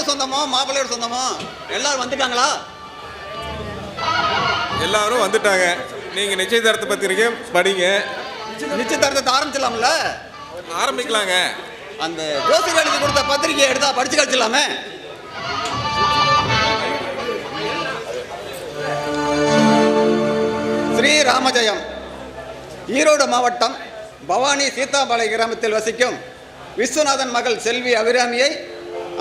சொந்தமோ மாப்பிள்ளையோட சொந்தமோ எல்லாரும் வந்துட்டாங்களா? எல்லாரும் வந்துட்டாங்க. நீங்க நிச்சயதார்த்த பத்திரிக்கை படிங்க. நிச்சயதார்த்தத்தை ஆரம்பிச்சிடலாம்ல? ஆரம்பிக்கலாங்க. அந்த ஜோசியர் எழுதி கொடுத்த பத்திரிகையை எடுத்தா படிச்சு கழிச்சிடலாமே. ஸ்ரீ ராமஜெயம். ஈரோடு மாவட்டம் பவானி சீதாபாளைய கிராமத்தில் வசிக்கும் விஸ்வநாதன் மகள் செல்வி அபிராமியை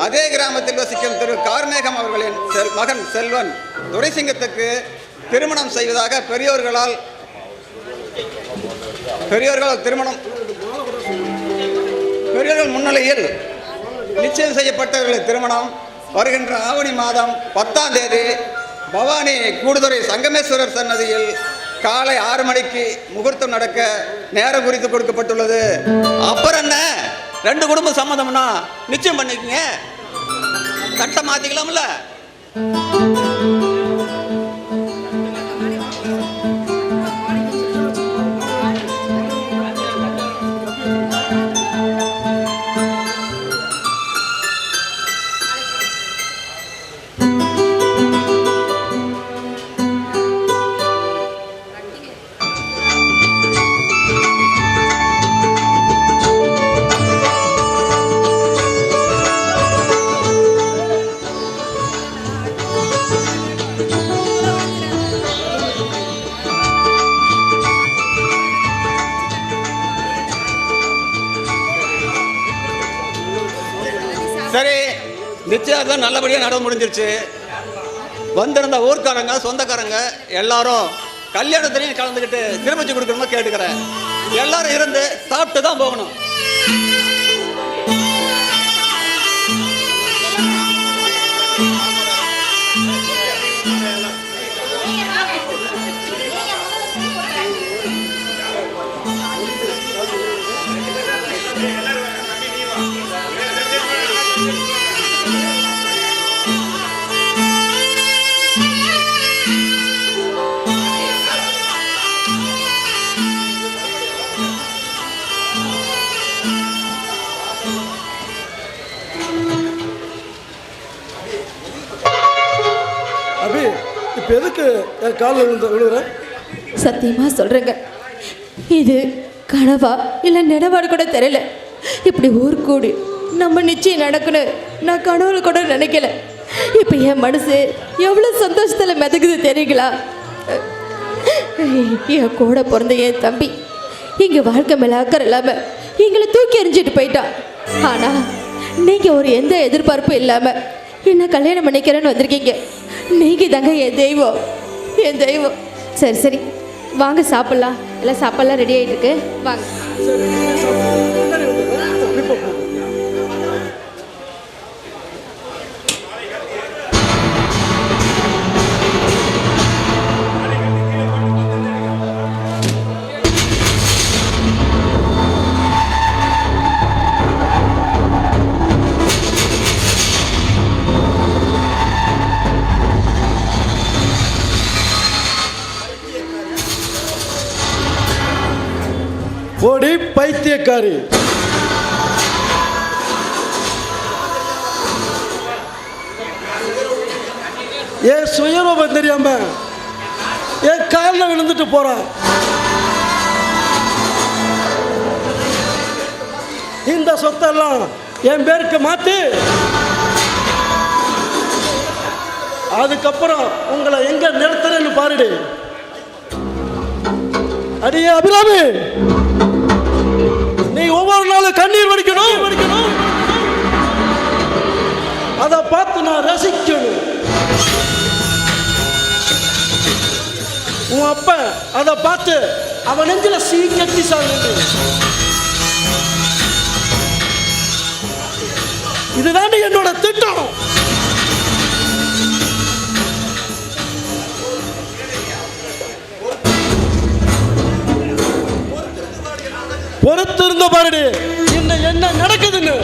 அதே கிராமத்தில் வசிக்கும் திரு கார்மேகம் அவர்களின் மகன் செல்வன் துரைசிங்கத்துக்கு திருமணம் செய்வதாக பெரியோர்கள் முன்னிலையில் நிச்சயம் செய்யப்பட்டவர்களின் திருமணம் வருகின்ற ஆவணி மாதம் 10ஆம் தேதி பவானி கூடுதுறை சங்கமேஸ்வரர் சன்னதியில் காலை 6 மணிக்கு முகூர்த்தம் நடக்க நேரம் குறித்து கொடுக்கப்பட்டுள்ளது. அப்புறம் என்ன, 2 குடும்ப சம்மதம்னா நிச்சயம் பண்ணிக்கங்க. கட்ட மாத்திக்கலாம்ல? சரி, நிச்சயம் நல்லபடியாக நடந்து முடிஞ்சிருச்சு. வந்திருந்த ஊர்க்காரங்க சொந்தக்காரங்க எல்லாரும் கல்யாணத்திலையும் கலந்துக்கிட்டு திரும்பிச்சு கொடுக்கணுமா கேட்டுக்கிறேன். எல்லாரும் இருந்து சாப்பிட்டு தான் போகணும். இப்போ எதுக்கு என் காலில் விழுறேன்? சத்தியமாக சொல்கிறேங்க, இது கனவா இல்லை நினைவாடு கூட தெரியல. இப்படி ஊர் கூடி நம்ம நிச்சயம் நடக்கணும் நான் கனவுல கூட நினைக்கல. இப்போ என் மனசு எவ்வளோ சந்தோஷத்தில் மிதக்குது தெரியுங்களா? என் கூட பிறந்த என் தம்பி இங்கே வாழ்க்கை மேலே அக்கறை இல்லாமல் எங்களை தூக்கி எறிஞ்சிட்டு போயிட்டான். ஆனால் நீங்கள் ஒரு எந்த எதிர்பார்ப்பும் இல்லாமல் என்ன கல்யாணம் பண்ணிக்கிறேன்னு வந்திருக்கீங்க. நீங்கள் தாங்க என் தெய்வம், என் தெய்வம். சரி சரி வாங்க சாப்பிட்லாம். எல்லாம் சாப்பாடெல்லாம் ரெடி ஆகிட்டு இருக்கு, வாங்க. ஓடி பைத்தியக்காரி, ஏன் சுயரூபம் தெரியாம என் காலில் விழுந்துட்டு போறான். இந்த சொத்தெல்லாம் என் பேருக்கு மாத்தி அதுக்கப்புறம் உங்களை எங்க நிறுத்துறேன்னு பாருடு. அடியே அபிராமி, நீ ஒவ்வொரு நாளும் கண்ணீர் வடிக்கணும், அதை பார்த்து நான் ரசிக்கணும். உன் அப்ப அதை பார்த்து அவன் நெஞ்சில சீக்கட்டி சாங்க. இதுதான் என்னோட திட்டம். பொறுத்திருந்த பாருடி என்ன நடக்குதுன்னு.